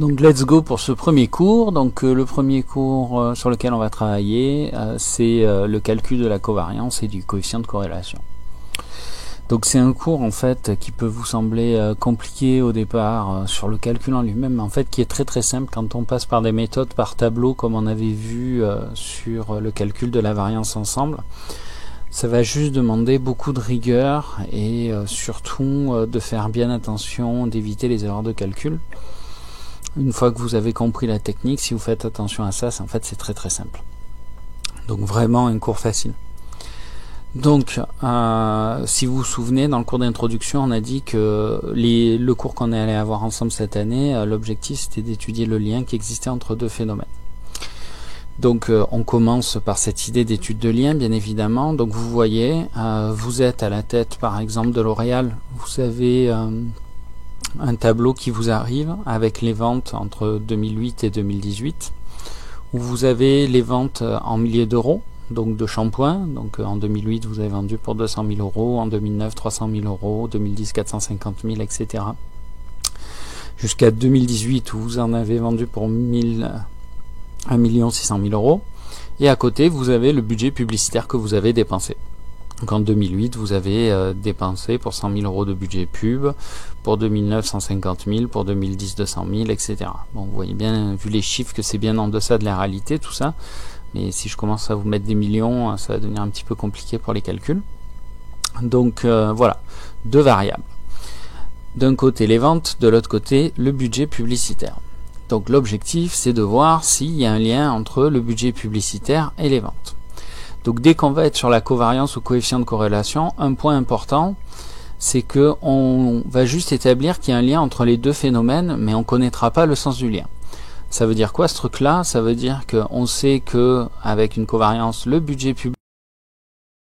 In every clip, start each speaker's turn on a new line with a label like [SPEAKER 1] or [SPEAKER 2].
[SPEAKER 1] Donc let's go pour ce premier cours. Donc le premier cours sur lequel on va travailler, c'est le calcul de la covariance et du coefficient de corrélation. Donc c'est un cours en fait qui peut vous sembler compliqué au départ sur le calcul en lui-même, mais en fait qui est très très simple quand on passe par des méthodes par tableau comme on avait vu sur le calcul de la variance ensemble. Ça va juste demander beaucoup de rigueur et surtout de faire bien attention, d'éviter les erreurs de calcul. Une fois que vous avez compris la technique, si vous faites attention à ça, en fait c'est très très simple. Donc vraiment un cours facile. Donc si vous vous souvenez, dans le cours d'introduction, on a dit que le cours qu'on allait avoir ensemble cette année, l'objectif c'était d'étudier le lien qui existait entre deux phénomènes. Donc on commence par cette idée d'étude de lien, bien évidemment. Donc vous voyez, vous êtes à la tête par exemple de L'Oréal, vous avez un tableau qui vous arrive avec les ventes entre 2008 et 2018, où vous avez les ventes en milliers d'euros, donc de shampoing. Donc en 2008 vous avez vendu pour 200 000 euros, en 2009 300 000 euros, 2010 450 000, etc. Jusqu'à 2018 où vous en avez vendu pour 1 600 000 euros. Et à côté vous avez le budget publicitaire que vous avez dépensé. Donc en 2008, vous avez dépensé pour 100 000 euros de budget pub, pour 2009 150 000, pour 2010 200 000, etc. Bon, vous voyez bien, vu les chiffres, que c'est bien en deçà de la réalité, tout ça. Mais si je commence à vous mettre des millions, ça va devenir un petit peu compliqué pour les calculs. Donc voilà, deux variables. D'un côté les ventes, de l'autre côté le budget publicitaire. Donc l'objectif, c'est de voir s'il y a un lien entre le budget publicitaire et les ventes. Donc dès qu'on va être sur la covariance ou coefficient de corrélation, un point important, c'est que on va juste établir qu'il y a un lien entre les deux phénomènes, mais on ne connaîtra pas le sens du lien. Ça veut dire quoi ce truc-là? Ça veut dire qu'on sait que avec une covariance, le budget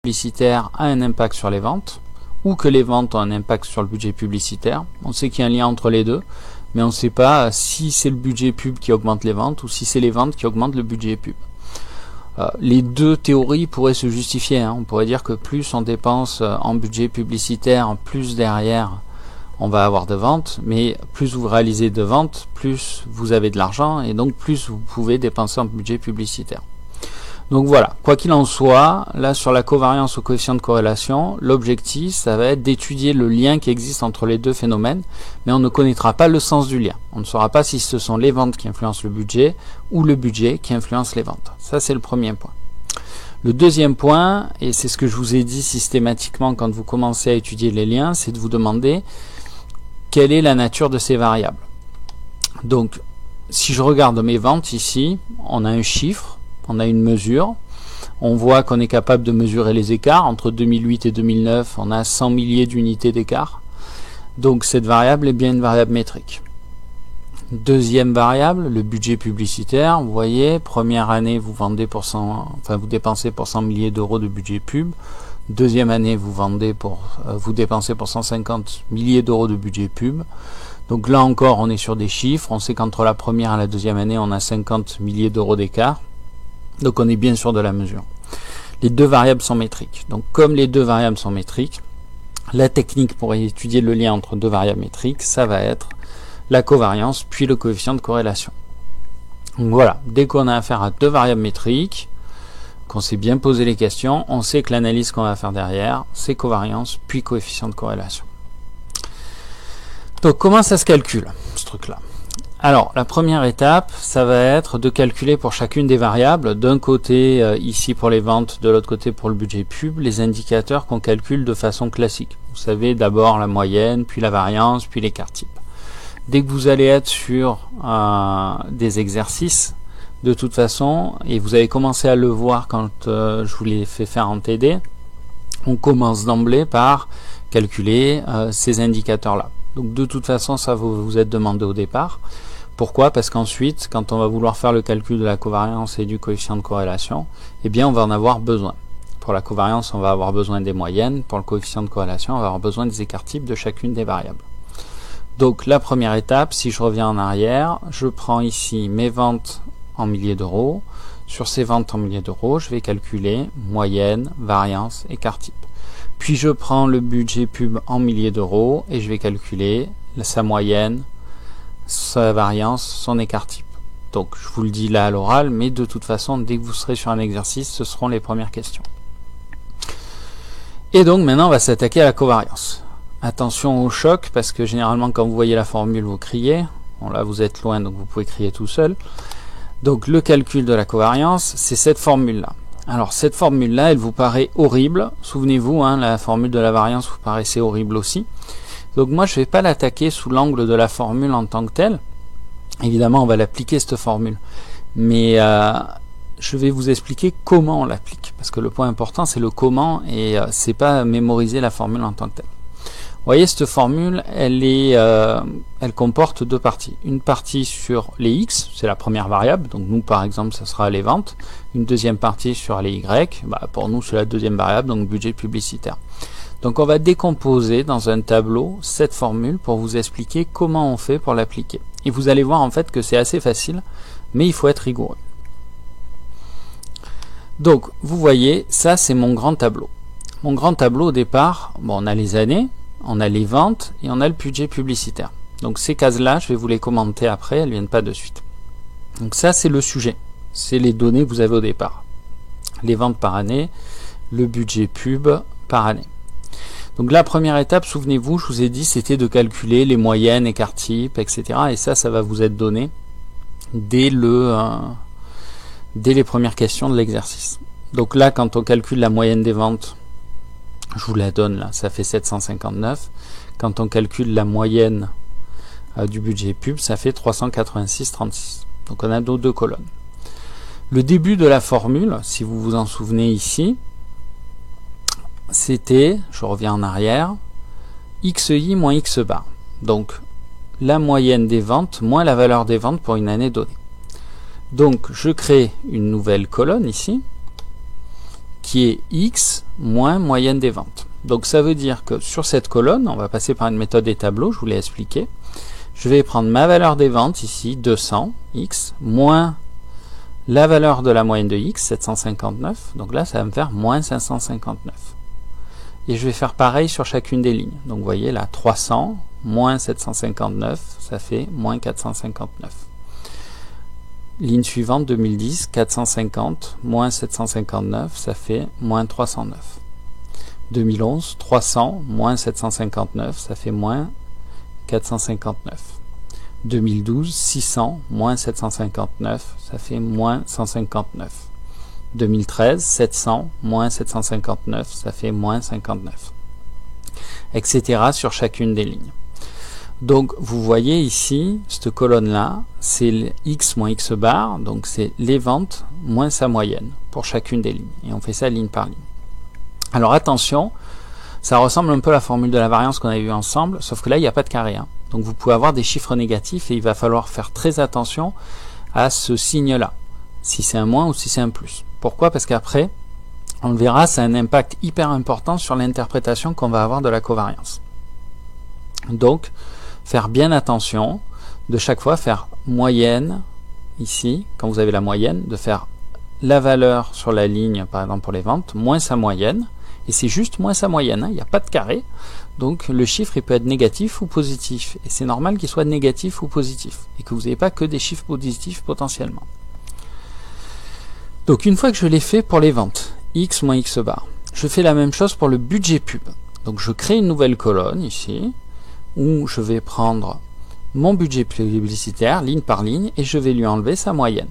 [SPEAKER 1] publicitaire a un impact sur les ventes, ou que les ventes ont un impact sur le budget publicitaire. On sait qu'il y a un lien entre les deux, mais on ne sait pas si c'est le budget pub qui augmente les ventes, ou si c'est les ventes qui augmentent le budget pub. Les deux théories pourraient se justifier. On pourrait dire que plus on dépense en budget publicitaire, plus derrière on va avoir de ventes, mais plus vous réalisez de ventes, plus vous avez de l'argent, et donc plus vous pouvez dépenser en budget publicitaire. Donc voilà, quoi qu'il en soit, là sur la covariance au coefficient de corrélation, l'objectif ça va être d'étudier le lien qui existe entre les deux phénomènes, mais on ne connaîtra pas le sens du lien. On ne saura pas si ce sont les ventes qui influencent le budget ou le budget qui influence les ventes. Ça c'est le premier point. Le deuxième point, et c'est ce que je vous ai dit systématiquement quand vous commencez à étudier les liens, c'est de vous demander quelle est la nature de ces variables. Donc si je regarde mes ventes ici, on a un chiffre, on a une mesure, on voit qu'on est capable de mesurer les écarts. Entre 2008 et 2009, on a 100 milliers d'unités d'écart. Donc cette variable est bien une variable métrique. Deuxième variable, le budget publicitaire. Vous voyez, première année, vous dépensez pour 100 milliers d'euros de budget pub. Deuxième année, vous dépensez pour 150 milliers d'euros de budget pub. Donc là encore, on est sur des chiffres. On sait qu'entre la première et la deuxième année, on a 50 milliers d'euros d'écart. Donc on est bien sûr de la mesure. Les deux variables sont métriques. Donc comme les deux variables sont métriques, la technique pour étudier le lien entre deux variables métriques, ça va être la covariance puis le coefficient de corrélation. Donc voilà, dès qu'on a affaire à deux variables métriques, qu'on s'est bien posé les questions, on sait que l'analyse qu'on va faire derrière, c'est covariance puis coefficient de corrélation. Donc comment ça se calcule, ce truc-là? Alors, la première étape, ça va être de calculer pour chacune des variables, d'un côté ici pour les ventes, de l'autre côté pour le budget pub, les indicateurs qu'on calcule de façon classique. Vous savez, d'abord la moyenne, puis la variance, puis l'écart type. Dès que vous allez être sur des exercices, de toute façon, et vous avez commencé à le voir quand je vous l'ai fait faire en TD, on commence d'emblée par calculer ces indicateurs-là. Donc de toute façon, ça vous être demandé au départ. Pourquoi? Parce qu'ensuite, quand on va vouloir faire le calcul de la covariance et du coefficient de corrélation, eh bien on va en avoir besoin. Pour la covariance, on va avoir besoin des moyennes. Pour le coefficient de corrélation, on va avoir besoin des écarts types de chacune des variables. Donc la première étape, si je reviens en arrière, je prends ici mes ventes en milliers d'euros. Sur ces ventes en milliers d'euros, je vais calculer moyenne, variance, écart type. Puis je prends le budget pub en milliers d'euros et je vais calculer sa moyenne, sa variance, son écart type. Donc je vous le dis là à l'oral, mais de toute façon, dès que vous serez sur un exercice, ce seront les premières questions. Et donc maintenant, on va s'attaquer à la covariance. Attention au choc, parce que généralement, quand vous voyez la formule, vous criez. Bon, là, vous êtes loin, donc vous pouvez crier tout seul. Donc le calcul de la covariance, c'est cette formule-là. Alors cette formule-là, elle vous paraît horrible. Souvenez-vous, hein, la formule de la variance vous paraissait horrible aussi. Donc moi, je ne vais pas l'attaquer sous l'angle de la formule en tant que telle. Évidemment, on va l'appliquer cette formule. Mais je vais vous expliquer comment on l'applique. Parce que le point important, c'est le comment et c'est pas mémoriser la formule en tant que telle. Vous voyez, cette formule, elle comporte deux parties. Une partie sur les x, c'est la première variable. Donc nous, par exemple, ça sera les ventes. Une deuxième partie sur les y. Pour nous, c'est la deuxième variable, donc budget publicitaire. Donc on va décomposer dans un tableau cette formule pour vous expliquer comment on fait pour l'appliquer. Et vous allez voir en fait que c'est assez facile, mais il faut être rigoureux. Donc vous voyez, ça c'est mon grand tableau. Mon grand tableau au départ, bon, on a les années, on a les ventes et on a le budget publicitaire. Donc ces cases-là, je vais vous les commenter après, elles ne viennent pas de suite. Donc ça c'est le sujet, c'est les données que vous avez au départ. Les ventes par année, le budget pub par année. Donc la première étape, souvenez-vous, je vous ai dit, c'était de calculer les moyennes, écart type, etc. Et ça va vous être donné dès les premières questions de l'exercice. Donc là, quand on calcule la moyenne des ventes, je vous la donne là, ça fait 759. Quand on calcule la moyenne du budget pub, ça fait 386,36. Donc on a nos deux colonnes. Le début de la formule, si vous vous en souvenez ici, c'était, je reviens en arrière, xi moins x bar. Donc la moyenne des ventes moins la valeur des ventes pour une année donnée. Donc je crée une nouvelle colonne ici qui est x moins moyenne des ventes. Donc ça veut dire que sur cette colonne, on va passer par une méthode des tableaux, je vous l'ai expliqué. Je vais prendre ma valeur des ventes ici, 200 x, moins la valeur de la moyenne de x, 759. Donc là, ça va me faire moins 559. Et je vais faire pareil sur chacune des lignes. Donc vous voyez là, 300 moins 759, ça fait moins 459. Ligne suivante, 2010, 450 moins 759, ça fait moins 309. 2011, 300 moins 759, ça fait moins 459. 2012, 600 moins 759, ça fait moins 159. 2013, 700 moins 759, ça fait moins 59. Etc. sur chacune des lignes. Donc vous voyez ici, cette colonne-là, c'est x moins x bar, donc c'est les ventes moins sa moyenne pour chacune des lignes. Et on fait ça ligne par ligne. Alors attention, ça ressemble un peu à la formule de la variance qu'on avait vue ensemble, sauf que là, il n'y a pas de carré. Donc vous pouvez avoir des chiffres négatifs et il va falloir faire très attention à ce signe-là, si c'est un moins ou si c'est un plus. Pourquoi? Parce qu'après, on le verra, ça a un impact hyper important sur l'interprétation qu'on va avoir de la covariance. Donc, faire bien attention de chaque fois faire moyenne, ici, quand vous avez la moyenne, de faire la valeur sur la ligne, par exemple pour les ventes, moins sa moyenne, et c'est juste moins sa moyenne, hein, il n'y a pas de carré, donc le chiffre il peut être négatif ou positif, et c'est normal qu'il soit négatif ou positif, et que vous n'ayez pas que des chiffres positifs potentiellement. Donc une fois que je l'ai fait pour les ventes, x moins x bar, je fais la même chose pour le budget pub. Donc je crée une nouvelle colonne ici, où je vais prendre mon budget publicitaire, ligne par ligne, et je vais lui enlever sa moyenne.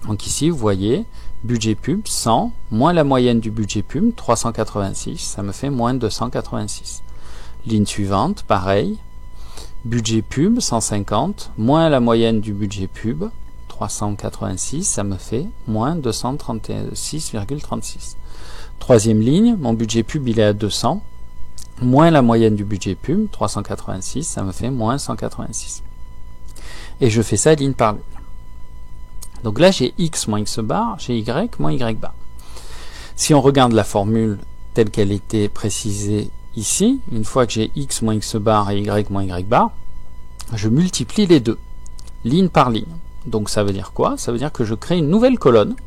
[SPEAKER 1] Donc ici, vous voyez, budget pub, 100, moins la moyenne du budget pub, 386, ça me fait moins 286. Ligne suivante, pareil, budget pub, 150, moins la moyenne du budget pub, 386, ça me fait moins 236,36. Troisième ligne, mon budget pub, il est à 200, moins la moyenne du budget pub, 386, ça me fait moins 186. Et je fais ça ligne par ligne. Donc là, j'ai x moins x bar, j'ai y moins y bar. Si on regarde la formule telle qu'elle était précisée ici, une fois que j'ai x moins x bar et y moins y bar, je multiplie les deux, ligne par ligne. Donc ça veut dire quoi? Ça veut dire que je crée une nouvelle colonne,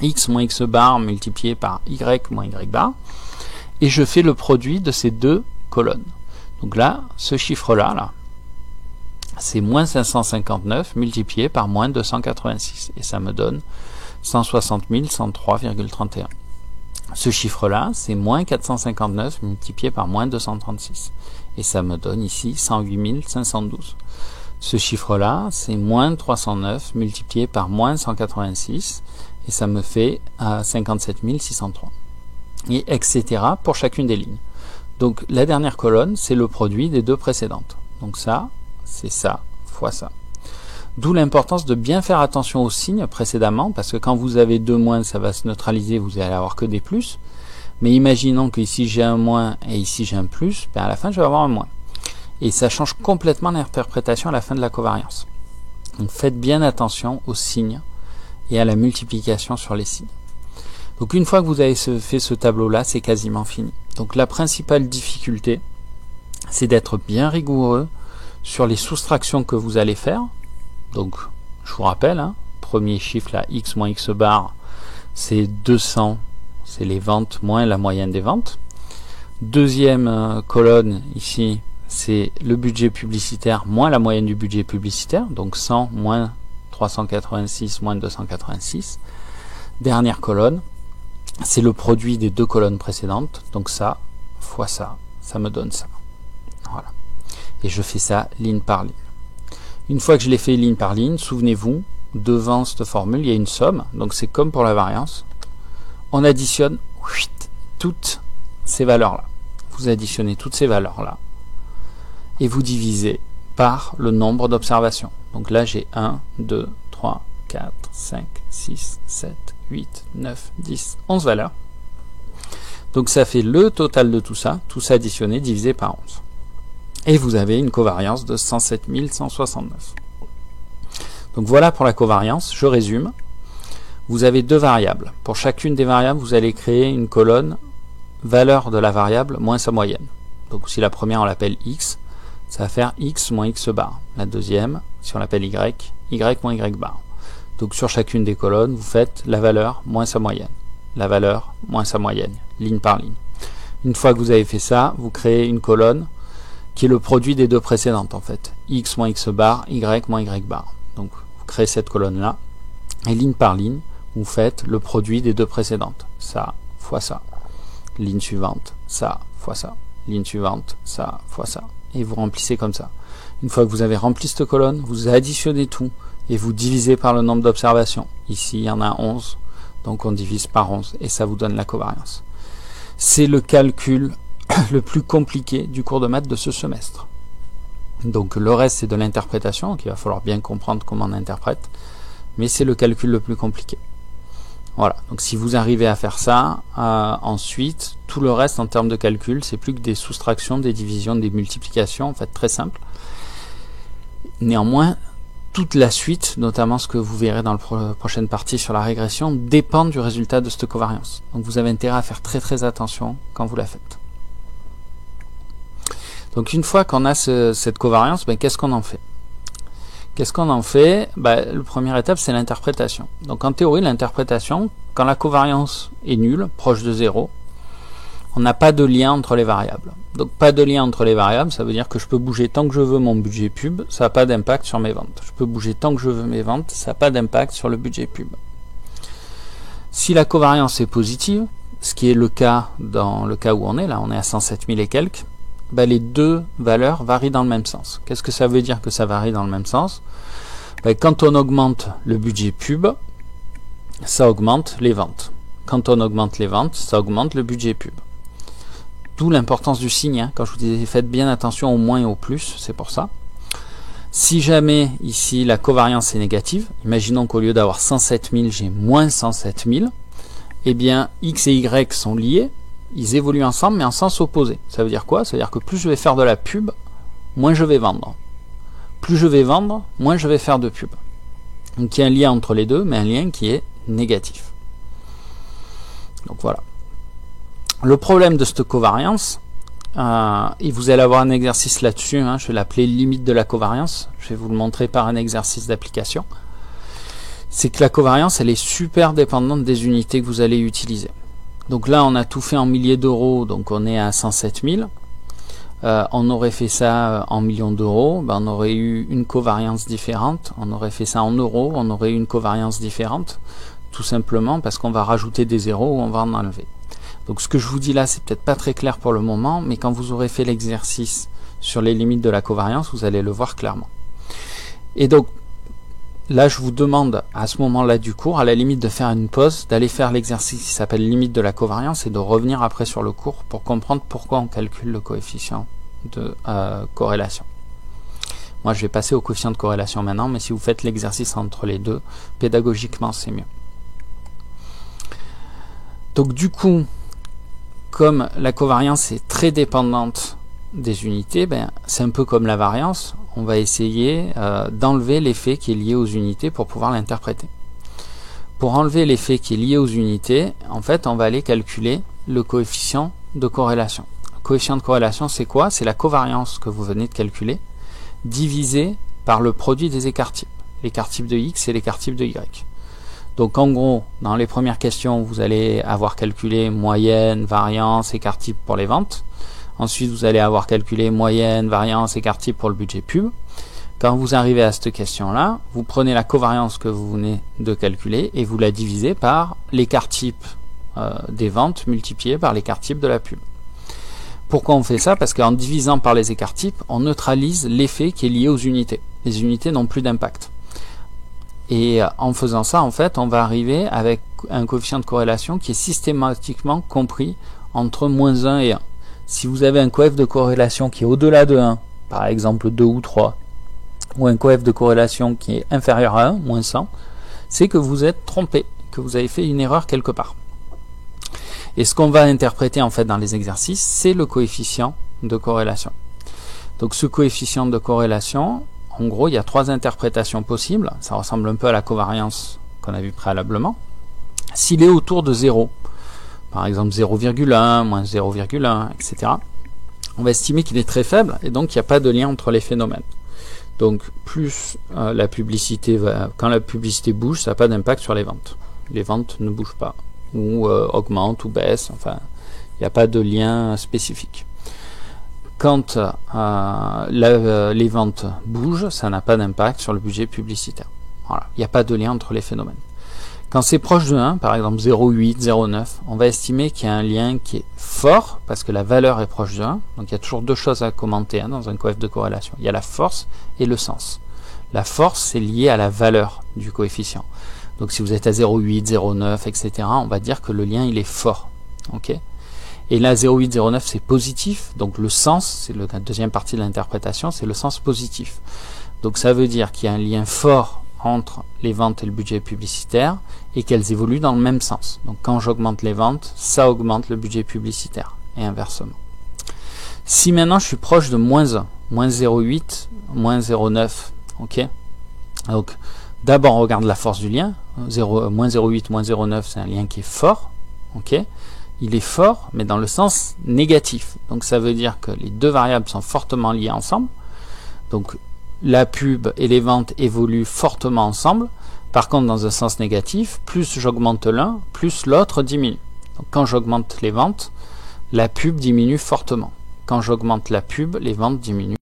[SPEAKER 1] x moins x bar multiplié par y moins y bar, et je fais le produit de ces deux colonnes. Donc là, ce chiffre-là, c'est moins 559 multiplié par moins 286. Et ça me donne 160 103,31. Ce chiffre-là, c'est moins 459 multiplié par moins 236. Et ça me donne ici 108 512. Ce chiffre-là, c'est moins 309 multiplié par moins 186. Et ça me fait 57 603. Et etc. pour chacune des lignes. Donc la dernière colonne, c'est le produit des deux précédentes. Donc ça, c'est ça, fois ça. D'où l'importance de bien faire attention aux signes précédemment, parce que quand vous avez deux moins, ça va se neutraliser, vous allez avoir que des plus. Mais imaginons que ici j'ai un moins et ici j'ai un plus, ben à la fin je vais avoir un moins. Et ça change complètement l'interprétation à la fin de la covariance. Donc faites bien attention aux signes et à la multiplication sur les signes. Donc une fois que vous avez fait ce tableau-là, c'est quasiment fini. Donc la principale difficulté, c'est d'être bien rigoureux sur les soustractions que vous allez faire. Donc je vous rappelle, premier chiffre là, x moins x bar, c'est 200, c'est les ventes moins la moyenne des ventes. Deuxième colonne ici, c'est le budget publicitaire moins la moyenne du budget publicitaire, donc 100 moins 386 moins 286. Dernière colonne, c'est le produit des deux colonnes précédentes, donc ça fois ça, ça me donne ça. Voilà. Et je fais ça ligne par ligne. Une fois que je l'ai fait ligne par ligne, souvenez-vous, devant cette formule, il y a une somme, donc c'est comme pour la variance. On additionne toutes ces valeurs-là. Vous additionnez toutes ces valeurs-là et vous divisez par le nombre d'observations. Donc là, j'ai 1, 2, 3, 4, 5, 6, 7, 8, 9, 10, 11 valeurs. Donc ça fait le total de tout ça additionné divisé par 11. Et vous avez une covariance de 107 169. Donc voilà pour la covariance. Je résume. Vous avez deux variables. Pour chacune des variables, vous allez créer une colonne valeur de la variable moins sa moyenne. Donc si la première on l'appelle x, ça va faire x moins x bar. La deuxième, si on l'appelle y moins y bar. Donc sur chacune des colonnes, vous faites la valeur moins sa moyenne. La valeur moins sa moyenne, ligne par ligne. Une fois que vous avez fait ça, vous créez une colonne qui est le produit des deux précédentes en fait. X moins x bar, y moins y bar. Donc vous créez cette colonne-là, et ligne par ligne, vous faites le produit des deux précédentes. Ça fois ça. Ligne suivante, ça fois ça. Ligne suivante, ça fois ça. Et vous remplissez comme ça. Une fois que vous avez rempli cette colonne, vous additionnez tout et vous divisez par le nombre d'observations. Ici, il y en a 11, donc on divise par 11 et ça vous donne la covariance. C'est le calcul le plus compliqué du cours de maths de ce semestre. Donc le reste, c'est de l'interprétation, donc il va falloir bien comprendre comment on interprète, mais c'est le calcul le plus compliqué. Voilà, donc si vous arrivez à faire ça, ensuite, tout le reste en termes de calcul, c'est plus que des soustractions, des divisions, des multiplications, en fait très simple. Néanmoins, toute la suite, notamment ce que vous verrez dans la prochaine partie sur la régression, dépend du résultat de cette covariance. Donc vous avez intérêt à faire très très attention quand vous la faites. Donc une fois qu'on a cette covariance, qu'est-ce qu'on en fait? Qu'est-ce qu'on en fait? La première étape, c'est l'interprétation. Donc en théorie, l'interprétation, quand la covariance est nulle, proche de 0, on n'a pas de lien entre les variables. Donc pas de lien entre les variables, ça veut dire que je peux bouger tant que je veux mon budget pub, ça n'a pas d'impact sur mes ventes. Je peux bouger tant que je veux mes ventes, ça n'a pas d'impact sur le budget pub. Si la covariance est positive, ce qui est le cas dans le cas où on est, là on est à 107 000 et quelques, les deux valeurs varient dans le même sens. Qu'est-ce que ça veut dire que ça varie dans le même sens? Quand on augmente le budget pub, ça augmente les ventes. Quand on augmente les ventes, ça augmente le budget pub. D'où l'importance du signe. Quand je vous disais, faites bien attention au moins et au plus, c'est pour ça. Si jamais ici la covariance est négative, imaginons qu'au lieu d'avoir 107 000, j'ai moins 107 000, eh bien x et y sont liés. Ils évoluent ensemble mais en sens opposé. Ça veut dire quoi? Ça veut dire que plus je vais faire de la pub, moins je vais vendre. Plus je vais vendre, moins je vais faire de pub. Donc il y a un lien entre les deux, mais un lien qui est négatif. Donc voilà. Le problème de cette covariance, et vous allez avoir un exercice là-dessus, je vais l'appeler limite de la covariance, je vais vous le montrer par un exercice d'application, c'est que la covariance, elle est super dépendante des unités que vous allez utiliser. Donc là, on a tout fait en milliers d'euros, donc on est à 107 000. on aurait fait ça en millions d'euros, ben on aurait eu une covariance différente. On aurait fait ça en euros, on aurait eu une covariance différente, tout simplement parce qu'on va rajouter des zéros ou on va en enlever. Donc ce que je vous dis là, c'est peut-être pas très clair pour le moment, mais quand vous aurez fait l'exercice sur les limites de la covariance, vous allez le voir clairement. Et donc là, je vous demande à ce moment-là du cours, à la limite de faire une pause, d'aller faire l'exercice qui s'appelle limite de la covariance et de revenir après sur le cours pour comprendre pourquoi on calcule le coefficient de corrélation. Moi, je vais passer au coefficient de corrélation maintenant, mais si vous faites l'exercice entre les deux, pédagogiquement, c'est mieux. Donc du coup, comme la covariance est très dépendante des unités, ben, c'est un peu comme la variance, on va essayer d'enlever l'effet qui est lié aux unités pour pouvoir l'interpréter. Pour enlever l'effet qui est lié aux unités, en fait, on va aller calculer le coefficient de corrélation. Le coefficient de corrélation, c'est quoi? C'est la covariance que vous venez de calculer, divisé par le produit des écarts-types. L'écart-type de X et l'écart-type de Y. Donc en gros, dans les premières questions, vous allez avoir calculé moyenne, variance, écart-type pour les ventes. Ensuite, vous allez avoir calculé moyenne, variance, écart-type pour le budget pub. Quand vous arrivez à cette question-là, vous prenez la covariance que vous venez de calculer et vous la divisez par l'écart-type des ventes multiplié par l'écart-type de la pub. Pourquoi on fait ça? Parce qu'en divisant par les écarts-types, on neutralise l'effet qui est lié aux unités. Les unités n'ont plus d'impact. Et en faisant ça, en fait, on va arriver avec un coefficient de corrélation qui est systématiquement compris entre moins 1 et 1. Si vous avez un coef de corrélation qui est au-delà de 1, par exemple 2 ou 3, ou un coef de corrélation qui est inférieur à 1, moins 100, c'est que vous êtes trompé, que vous avez fait une erreur quelque part. Et ce qu'on va interpréter en fait dans les exercices, c'est le coefficient de corrélation. Donc ce coefficient de corrélation, en gros, il y a trois interprétations possibles. Ça ressemble un peu à la covariance qu'on a vu préalablement. S'il est autour de 0, par exemple 0,1, moins 0,1, etc., on va estimer qu'il est très faible et donc il n'y a pas de lien entre les phénomènes. Donc plus la publicité quand la publicité bouge, ça n'a pas d'impact sur les ventes. Les ventes ne bougent pas, ou augmentent ou baissent, enfin, il n'y a pas de lien spécifique. Quand les ventes bougent, ça n'a pas d'impact sur le budget publicitaire. Voilà, il n'y a pas de lien entre les phénomènes. Quand c'est proche de 1, par exemple 0,8, 0,9, on va estimer qu'il y a un lien qui est fort, parce que la valeur est proche de 1. Donc il y a toujours deux choses à commenter dans un coef de corrélation. Il y a la force et le sens. La force, c'est lié à la valeur du coefficient. Donc si vous êtes à 0,8, 0,9, etc., on va dire que le lien il est fort. Okay, et là 0,8, 0,9 c'est positif, donc le sens, c'est la deuxième partie de l'interprétation, c'est le sens positif. Donc ça veut dire qu'il y a un lien fort entre les ventes et le budget publicitaire et qu'elles évoluent dans le même sens. Donc quand j'augmente les ventes, ça augmente le budget publicitaire et inversement. Si maintenant je suis proche de moins 1, moins 0,8, moins 0,9, ok, donc d'abord on regarde la force du lien, moins 0,8, moins 0,9 c'est un lien qui est fort, ok, il est fort mais dans le sens négatif, donc ça veut dire que les deux variables sont fortement liées ensemble, donc la pub et les ventes évoluent fortement ensemble. Par contre, dans un sens négatif, plus j'augmente l'un, plus l'autre diminue. Donc, quand j'augmente les ventes, la pub diminue fortement. Quand j'augmente la pub, les ventes diminuent.